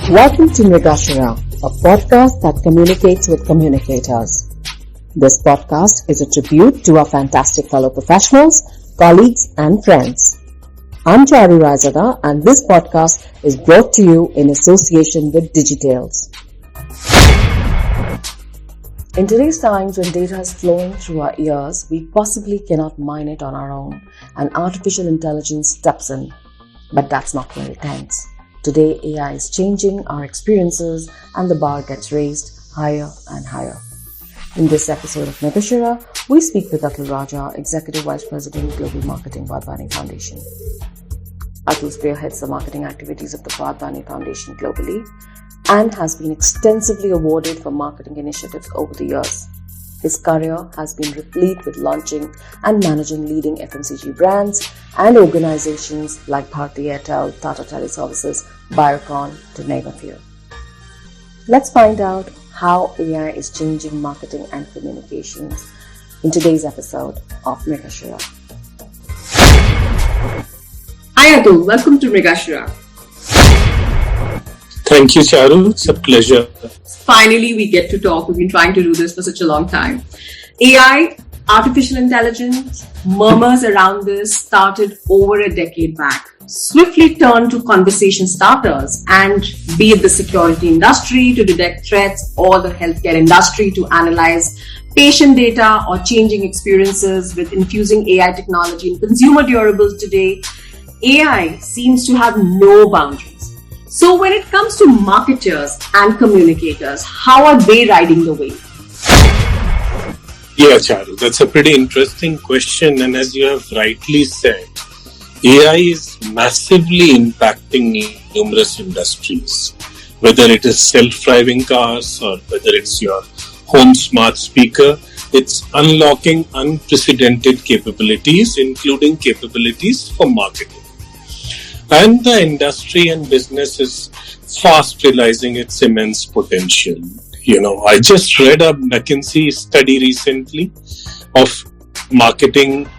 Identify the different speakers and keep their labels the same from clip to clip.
Speaker 1: Welcome to Mrigashira, a podcast that communicates with communicators. This podcast is a tribute to our fantastic fellow professionals, colleagues and friends. I'm Atul Raja and this podcast is brought to you in association with Digitales. In today's times when data is flowing through our ears, we possibly cannot mine it on our own and artificial intelligence steps in. But that's not where it ends. Today, AI is changing our experiences and the bar gets raised higher and higher. In this episode of Mrigashira, we speak with Atul Raja, Executive Vice President, Global Marketing, Budgetary Foundation. Atul spearheads the marketing activities of the Budgetary Foundation globally and has been extensively awarded for marketing initiatives over the years. His career has been replete with launching and managing leading FMCG brands and organizations like Bharti Airtel, Tata Teleservices, Biocon, to name a few. Let's find out how AI is changing marketing and communications in today's episode of Mrigashira.
Speaker 2: Hi Atul, welcome to Mrigashira.
Speaker 3: Thank you, Charu. It's a pleasure.
Speaker 2: Finally, we get to talk. We've been trying to do this for such a long time. AI, artificial intelligence, murmurs around this started over a decade back. Swiftly turned to conversation starters, and be it the security industry to detect threats or the healthcare industry to analyze patient data or changing experiences with infusing AI technology in consumer durables today, AI seems to have no boundaries. So when it comes to marketers and communicators, how are they riding the wave?
Speaker 3: Yeah, Charu, that's a pretty interesting question. And as you have rightly said, AI is massively impacting numerous industries, whether it is self-driving cars or whether it's your home smart speaker. It's unlocking unprecedented capabilities, including capabilities for marketing. And the industry and business is fast realizing its immense potential. I just read a McKinsey study recently of marketing,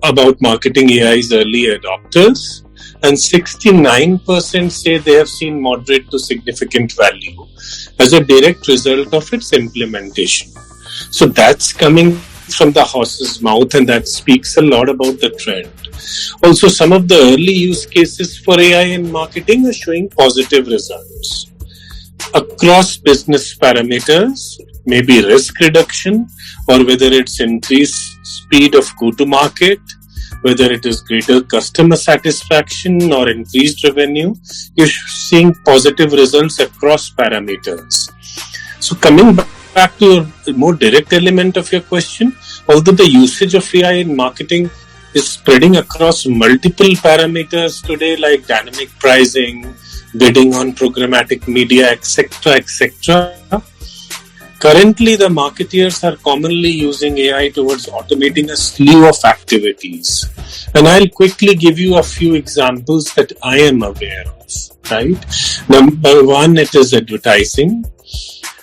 Speaker 3: about marketing AI's early adopters, and 69% say they have seen moderate to significant value as a direct result of its implementation. So that's coming from the horse's mouth, and that speaks a lot about the trend. Also, some of the early use cases for AI in marketing are showing positive results. Across business parameters, maybe risk reduction, or whether it's increased speed of go-to-market, whether it is greater customer satisfaction or increased revenue, you're seeing positive results across parameters. So coming back to a more direct element of your question, although the usage of AI in marketing is spreading across multiple parameters today, like dynamic pricing, bidding on programmatic media, etc. Currently, the marketeers are commonly using AI towards automating a slew of activities. And I'll quickly give you a few examples that I am aware of, right? Number one, it is advertising.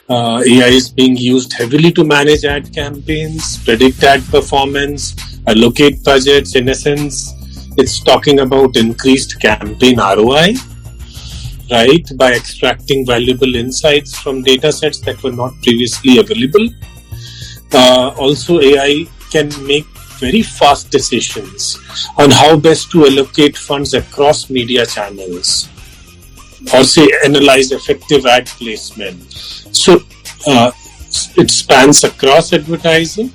Speaker 3: AI is being used heavily to manage ad campaigns, predict ad performance, allocate budgets. In essence, it's talking about increased campaign ROI, right, by extracting valuable insights from data sets that were not previously available. Also, AI can make very fast decisions on how best to allocate funds across media channels, or say analyze effective ad placement. So it spans across advertising.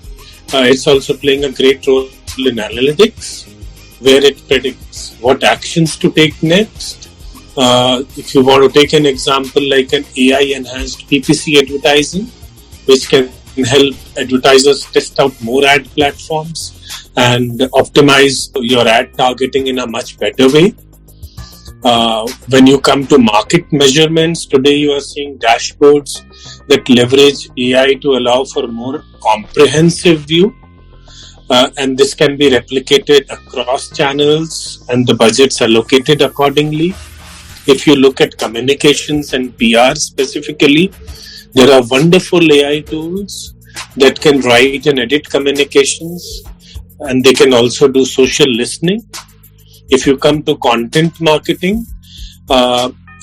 Speaker 3: It's also playing a great role in analytics, where it predicts what actions to take next. If you want to take an example like an AI-enhanced PPC advertising, which can help advertisers test out more ad platforms and optimize your ad targeting in a much better way. When you come to market measurements, today you are seeing dashboards that leverage AI to allow for more comprehensive view. And this can be replicated across channels and the budgets allocated accordingly. If you look at communications and PR specifically, there are wonderful AI tools that can write and edit communications, and they can also do social listening. If you come to content marketing,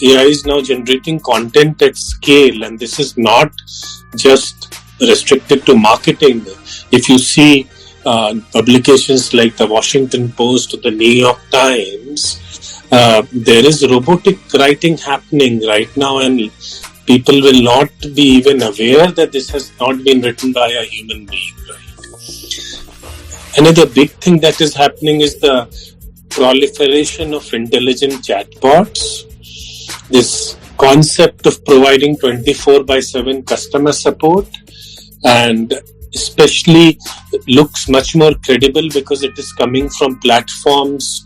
Speaker 3: AI is now generating content at scale, and this is not just restricted to marketing. If you see publications like the Washington Post or the New York Times, there is robotic writing happening right now, and people will not be even aware that this has not been written by a human being. Right? Another big thing that is happening is the proliferation of intelligent chatbots. This concept of providing 24/7 customer support, and especially looks much more credible because it is coming from platforms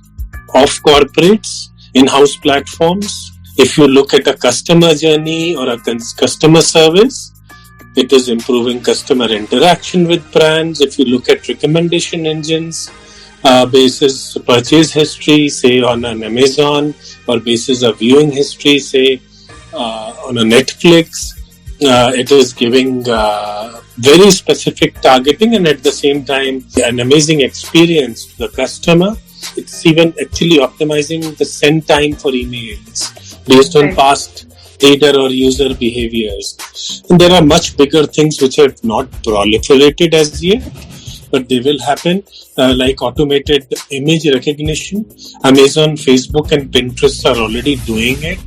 Speaker 3: of corporates, in-house platforms. If you look at a customer journey or a customer service, it is improving customer interaction with brands. If you look at recommendation engines, basis purchase history, say on an Amazon, or basis of viewing history, say on a Netflix, it is giving very specific targeting and at the same time an amazing experience to the customer. It's even actually optimizing the send time for emails based on past reader or user behaviors. And there are much bigger things which have not proliferated as yet, but they will happen, like automated image recognition. Amazon, Facebook and Pinterest are already doing it,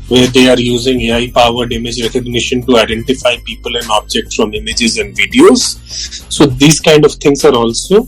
Speaker 3: where they are using AI-powered image recognition to identify people and objects from images and videos. So these kind of things are also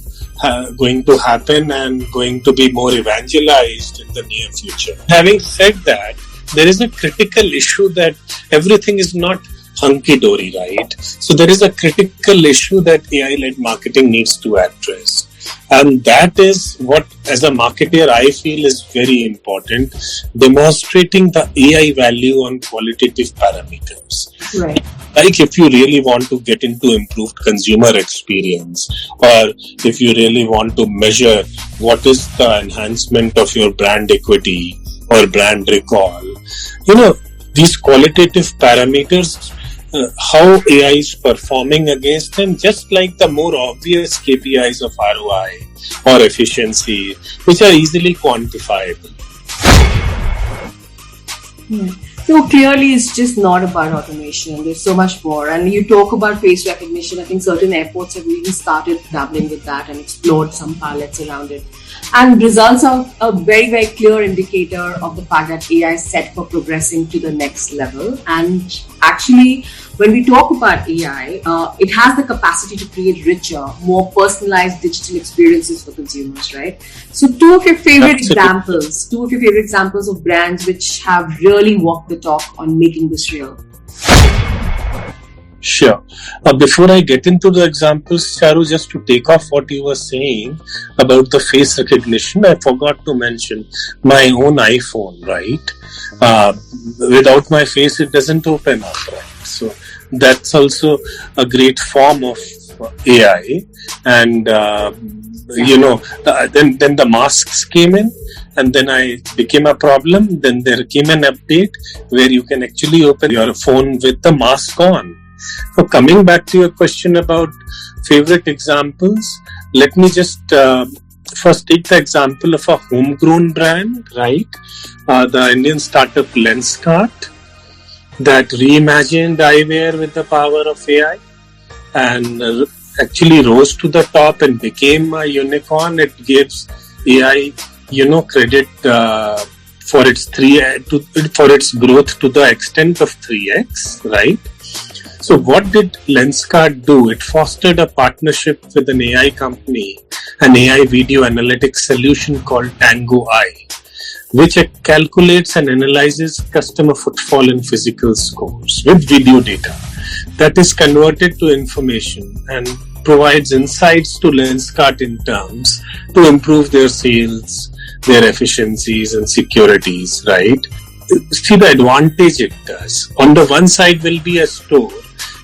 Speaker 3: going to happen and going to be more evangelized in the near future. Having said that, there is a critical issue that everything is not hunky-dory, right? So there is a critical issue that AI-led marketing needs to address. And that is what, as a marketer, I feel is very important, demonstrating the AI value on qualitative parameters.
Speaker 2: Right.
Speaker 3: Like if you really want to get into improved consumer experience, or if you really want to measure what is the enhancement of your brand equity or brand recall, these qualitative parameters, how AI is performing against them, just like the more obvious KPIs of ROI or efficiency, which are easily quantifiable.
Speaker 2: So clearly it's just not about automation. There's so much more. And you talk about face recognition. I think certain airports have even started dabbling with that and explored some pilots around it. And results are a very, very clear indicator of the fact that AI is set for progressing to the next level. And actually, when we talk about AI, it has the capacity to create richer, more personalized digital experiences for consumers, right? So two of your favorite examples of brands which have really walked the talk on making this real.
Speaker 3: Sure. Before I get into the examples, Charu, just to take off what you were saying about the face recognition, I forgot to mention my own iPhone, right? Without my face, it doesn't open up, right? So that's also a great form of AI. And, then the masks came in, and then I became a problem. Then there came an update where you can actually open your phone with the mask on. So coming back to your question about favorite examples, let me just first take the example of a homegrown brand, right? The Indian startup Lenskart that reimagined eyewear with the power of AI and actually rose to the top and became a unicorn. It gives AI, credit for its for its growth to the extent of 3x, right? So what did Lenskart do? It fostered a partnership with an AI company, an AI video analytics solution called Tango Eye, which calculates and analyzes customer footfall and physical scores with video data that is converted to information and provides insights to Lenskart in terms to improve their sales, their efficiencies and securities, right? See the advantage it does. On the one side will be a store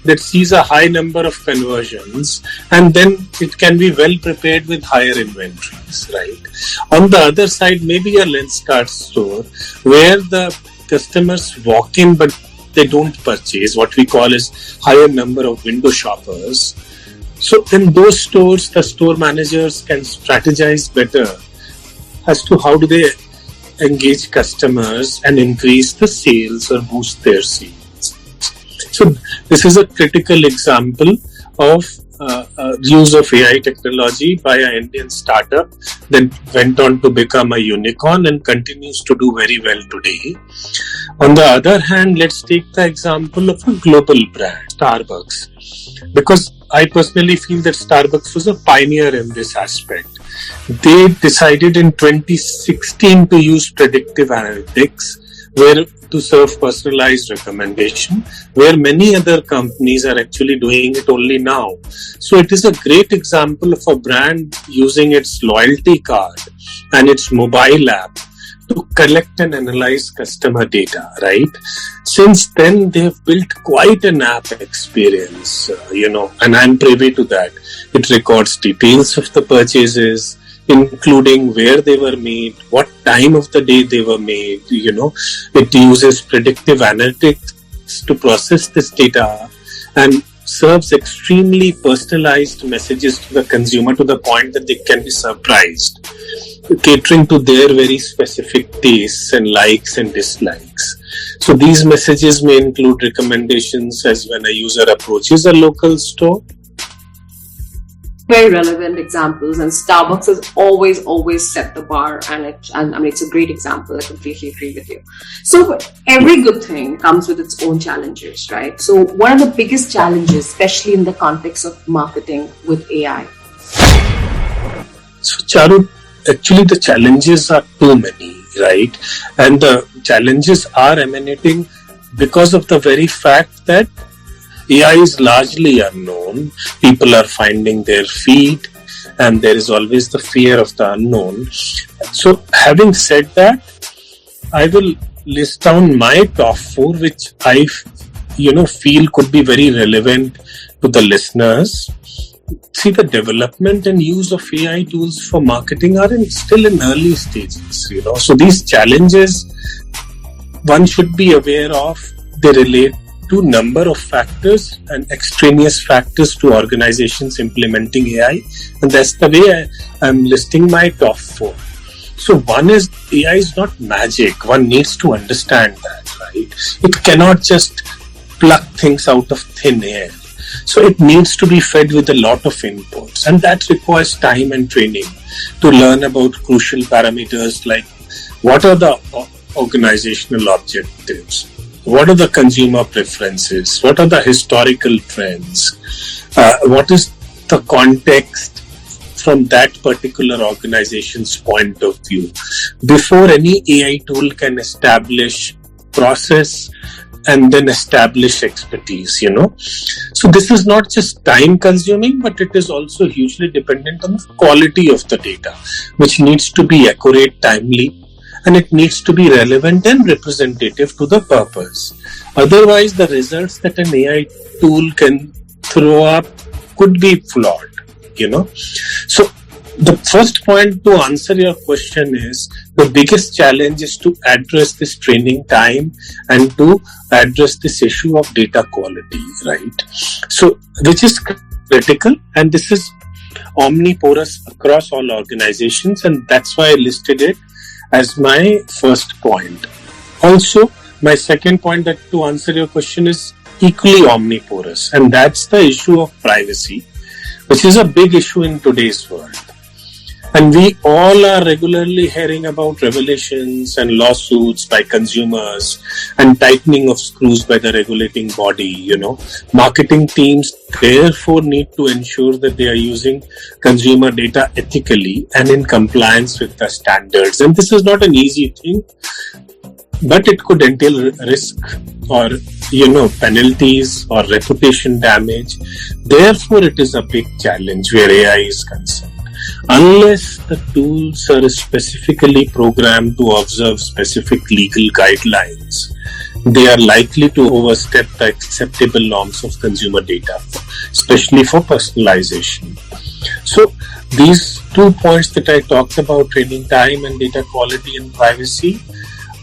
Speaker 3: that sees a high number of conversions, and then it can be well prepared with higher inventories, right? On the other side, maybe a Lenskart store where the customers walk in but they don't purchase, what we call is higher number of window shoppers. So in those stores, the store managers can strategize better as to how do they engage customers and increase the sales or boost their sales. So this is a critical example of use of AI technology by an Indian startup that went on to become a unicorn and continues to do very well today. On the other hand, let's take the example of a global brand, Starbucks, because I personally feel that Starbucks was a pioneer in this aspect. They decided in 2016 to use predictive analytics to serve personalized recommendation, where many other companies are actually doing it only now. So it is a great example of a brand using its loyalty card and its mobile app to collect and analyze customer data, right? Since then, they have built quite an app experience, and I'm privy to that. It records details of the purchases, including where they were made, what time of the day they were made, It uses predictive analytics to process this data and serves extremely personalized messages to the consumer to the point that they can be surprised, catering to their very specific tastes and likes and dislikes. So these messages may include recommendations as when a user approaches a local store.
Speaker 2: Very relevant examples, and Starbucks has always set the bar, and it's a great example. I completely agree with you. So every good thing comes with its own challenges, right? So what are the biggest challenges, especially in the context of marketing with AI?
Speaker 3: So Charu, actually the challenges are too many, right? And the challenges are emanating because of the very fact that AI is largely unknown. People are finding their feet, and there is always the fear of the unknown. So having said that, I will list down my top 4, which I feel could be very relevant to the listeners. See, the development and use of AI tools for marketing are still in early stages, So these challenges, one should be aware of. They relate to number of factors and extraneous factors to organizations implementing AI, and that's the way I'm listing my top 4. So one is, AI is not magic. One needs to understand that, right? It cannot just pluck things out of thin air. So it needs to be fed with a lot of inputs, and that requires time and training to learn about crucial parameters like what are the organizational objectives, what are the consumer preferences, what are the historical trends, what is the context from that particular organization's point of view before any AI tool can establish process and then establish expertise, So this is not just time consuming, but it is also hugely dependent on the quality of the data, which needs to be accurate, timely, and it needs to be relevant and representative to the purpose. Otherwise, the results that an AI tool can throw up could be flawed, So the first point to answer your question is, the biggest challenge is to address this training time and to address this issue of data quality, right? So, which is critical, and this is omniporous across all organizations, and that's why I listed it as my first point. Also, my second point that to answer your question is equally omniporous, and that's the issue of privacy, which is a big issue in today's world. And we all are regularly hearing about revelations and lawsuits by consumers and tightening of screws by the regulating body, Marketing teams therefore need to ensure that they are using consumer data ethically and in compliance with the standards. And this is not an easy thing, but it could entail risk or, penalties or reputation damage. Therefore, it is a big challenge where AI is concerned. Unless the tools are specifically programmed to observe specific legal guidelines, they are likely to overstep the acceptable norms of consumer data, especially for personalization. So these 2 points that I talked about, training time and data quality and privacy,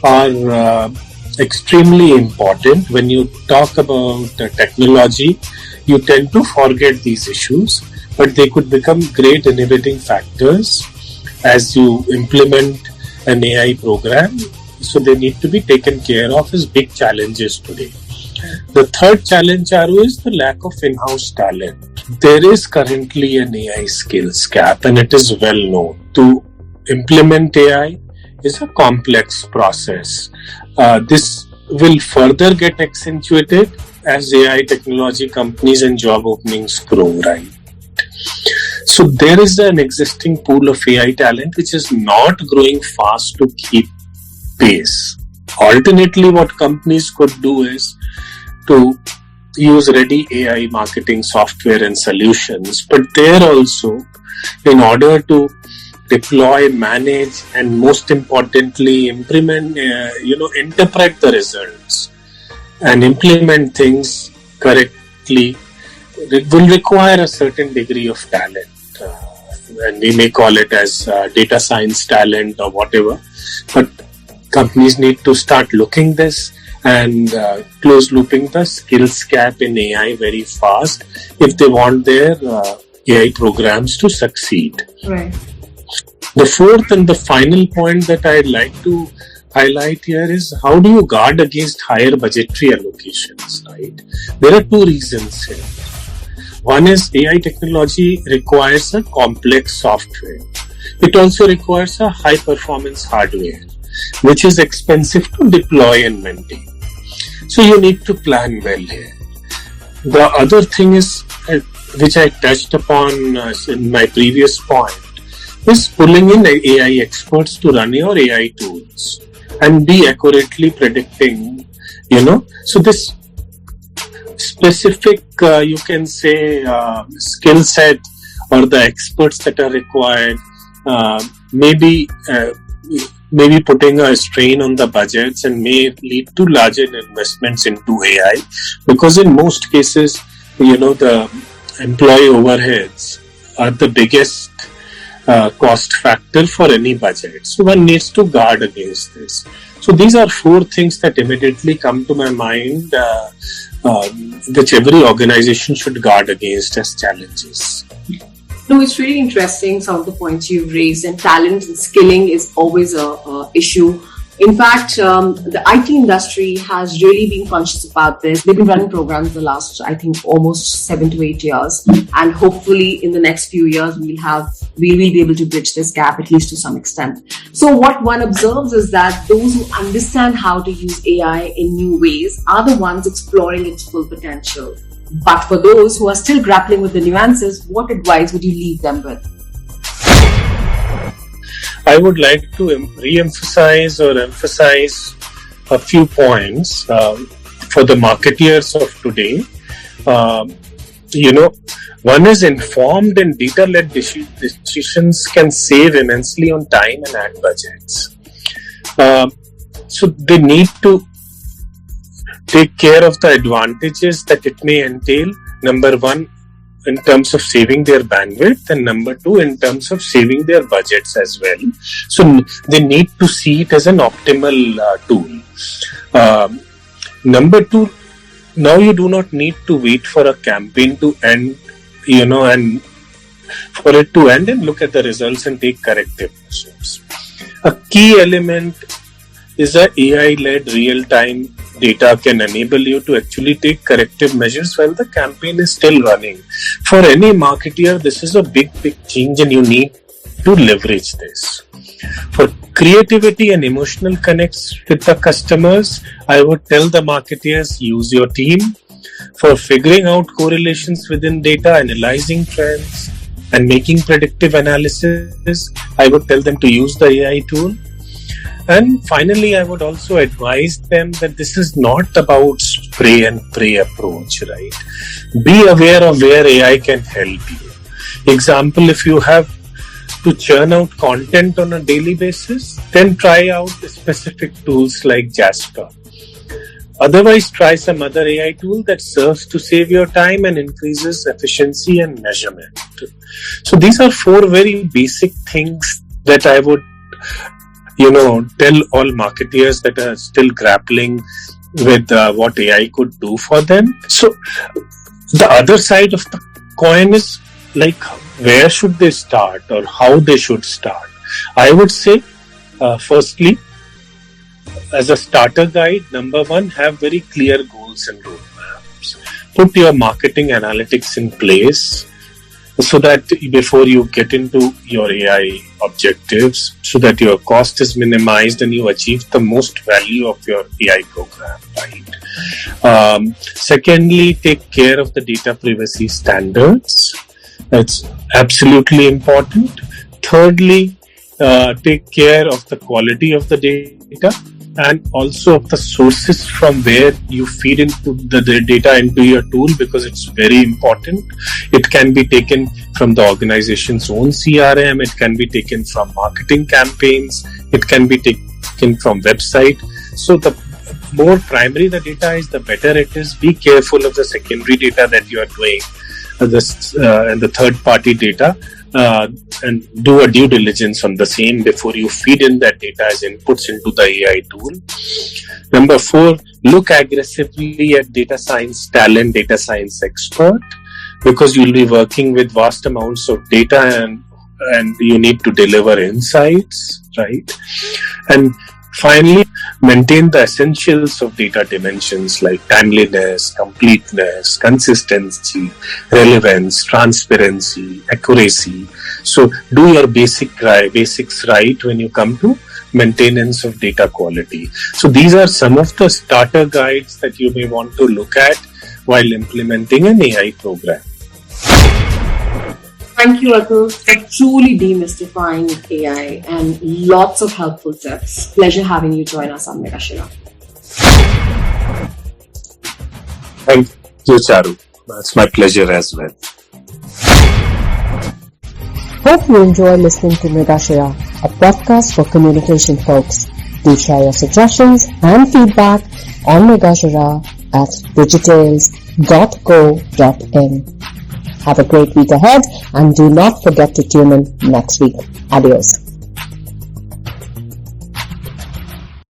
Speaker 3: are extremely important. When you talk about technology, you tend to forget these issues, but they could become great innovating factors as you implement an AI program. So they need to be taken care of as big challenges today. The third challenge, Charu, is the lack of in-house talent. There is currently an AI skills gap, and it is well known. To implement AI is a complex process. This will further get accentuated as AI technology companies and job openings grow, right? So there is an existing pool of AI talent which is not growing fast to keep pace. Alternately, what companies could do is to use ready AI marketing software and solutions, but there also, in order to deploy, manage, and most importantly, implement, interpret the results and implement things correctly, it will require a certain degree of talent. And we may call it as data science talent or whatever, but companies need to start looking this and close looping the skills gap in AI very fast if they want their AI programs to succeed.
Speaker 2: Right.
Speaker 3: The fourth and the final point that I'd like to highlight here is how do you guard against higher budgetary allocations, right? There are two reasons here. One is AI technology requires a complex software. It also requires a high performance hardware, which is expensive to deploy and maintain. So you need to plan well here. The other thing is, which I touched upon in my previous point, is pulling in AI experts to run your AI tools and be accurately predicting, so this specific, you can say, skill set or the experts that are required, maybe putting a strain on the budgets and may lead to larger investments into AI, because in most cases, the employee overheads are the biggest cost factor for any budget. So one needs to guard against this. So these are four things that immediately come to my mind, which every organization should guard against as challenges.
Speaker 2: No, it's really interesting, some of the points you've raised, and talent and skilling is always a issue. In fact, the IT industry has really been conscious about this. They've been running programs the last, I think, almost 7 to 8 years. And hopefully in the next few years, we will be able to bridge this gap, at least to some extent. So what one observes is that those who understand how to use AI in new ways are the ones exploring its full potential. But for those who are still grappling with the nuances, what advice would you leave them with?
Speaker 3: I would like to re-emphasize or emphasize a few points for the marketeers of today. One is informed and data-led decisions can save immensely on time and ad budgets. So they need to take care of the advantages that it may entail. Number one, in terms of saving their bandwidth, and number two, in terms of saving their budgets as well. So they need to see it as an optimal tool. Number two, now you do not need to wait for a campaign to end, and for it to end and look at the results and take corrective measures. A key element is that AI-led real-time data can enable you to actually take corrective measures while the campaign is still running. For any marketer, this is a big change and you need to leverage this. For creativity and emotional connects with the customers, I would tell the marketeers, use your team. For figuring out correlations within data, analyzing trends, and making predictive analysis, I would tell them to use the AI tool. And finally, I would also advise them that this is not about spray and pray approach, right? Be aware of where AI can help you. Example, if you have to churn out content on a daily basis, then try out specific tools like Jasper. Otherwise, try some other AI tool that serves to save your time and increases efficiency and measurement. So these are 4 very basic things that I would tell all marketeers that are still grappling with what AI could do for them. So the other side of the coin is like, where should they start or how they should start? I would say Firstly, as a starter guide, number one, have very clear goals and roadmaps. Put your marketing analytics in place so that before you get into your AI objectives, so that your cost is minimized and you achieve the most value of your AI program, right? Secondly, take care of the data privacy standards. That's absolutely important. Thirdly, take care of the quality of the data and also of the sources from where you feed into the data into your tool, because it's very important. It can be taken from the organization's own CRM, it can be taken from marketing campaigns, it can be taken from website. So the more primary the data is, the better it is. Be careful of the secondary data that you are doing, and the third party data, and do a due diligence on the same before you feed in that data as inputs into the AI tool. Number 4, look aggressively at data science talent, data science expert, because you'll be working with vast amounts of data and you need to deliver insights, right? And finally, maintain the essentials of data dimensions like timeliness, completeness, consistency, relevance, transparency, accuracy. So do your basics right when you come to maintenance of data quality. So these are some of the starter guides that you may want to look at while implementing an AI program.
Speaker 2: Thank you, Atul, for truly demystifying AI and lots of helpful tips. Pleasure having you join us on Mrigashira.
Speaker 3: Thank you, Charu. It's my pleasure as well.
Speaker 1: Hope you enjoy listening to Mrigashira, a podcast for communication folks. Do share your suggestions and feedback on Mrigashira at digitales.co.in. Have a great week ahead and do not forget to tune in next week. Adios.